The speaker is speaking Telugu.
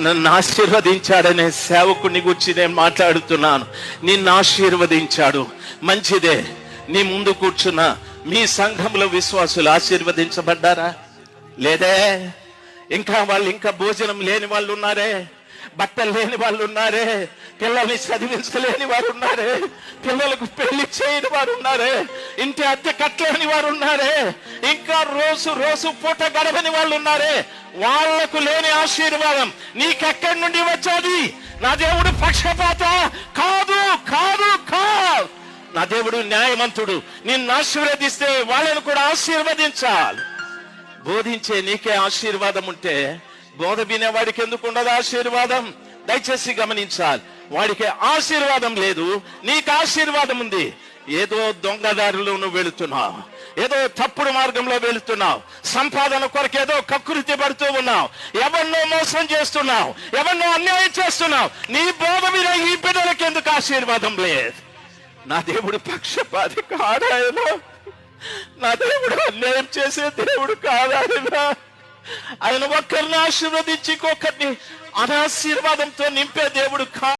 నన్ను ఆశీర్వదించాడనే సేవకుని గురించి నేను మాట్లాడుతున్నాను. నిన్ను ఆశీర్వదించాడు, మంచిదే. నీ ముందు కూర్చున్న మీ సంఘంలో విశ్వాసులు ఆశీర్వదించబడ్డారా? లేదే. ఇంకా భోజనం లేని వాళ్ళు ఉన్నారే, బట్టలు లేని వాళ్ళు ఉన్నారే, పిల్లల్ని చదివించలేని వారు ఉన్నారే, పిల్లలకు పెళ్లి చేయని వారు ఉన్నారే, ఇంటి అద్దె కట్టలేని వారు ఉన్నారే, ఇంకా రోజు పూట గడవని వాళ్ళు ఉన్నారే. వాళ్లకు లేని ఆశీర్వాదం నీకెక్కడి నుండి వచ్చేది? నా దేవుడు పక్షపాత కాదు, కాదు, కాదు. నా దేవుడు న్యాయవంతుడు. నిన్ను ఆశీర్వదిస్తే వాళ్ళను కూడా ఆశీర్వదించాలి. బోధించే నీకే ఆశీర్వాదం ఉంటే బోధ వినేవాడికి ఎందుకు ఉండదు ఆశీర్వాదం? దయచేసి గమనించాలి. వాడికి ఆశీర్వాదం లేదు, నీకు ఆశీర్వాదం ఉంది. ఏదో దొంగదారిలో నువ్వు వెళుతున్నావు, ఏదో తప్పుడు మార్గంలో వెళుతున్నావు, సంపాదన కొరకు ఏదో కకృతి పడుతూ ఉన్నావు, ఎవరినో మోసం చేస్తున్నావు, ఎవరినో అన్యాయం చేస్తున్నావు. నీ బోధ మీద ఈ బిడ్డలకు ఎందుకు ఆశీర్వాదం లేదు? నా దేవుడు పక్షపాతి కాడాయన. నా దేవుడు అన్యాయం చేసే దేవుడు కాదాయన. ఆయన ఒక్కరిని ఆశీర్వదించి ఇంకొకరిని అనాశీర్వాదంతో నింపే దేవుడు కాదు.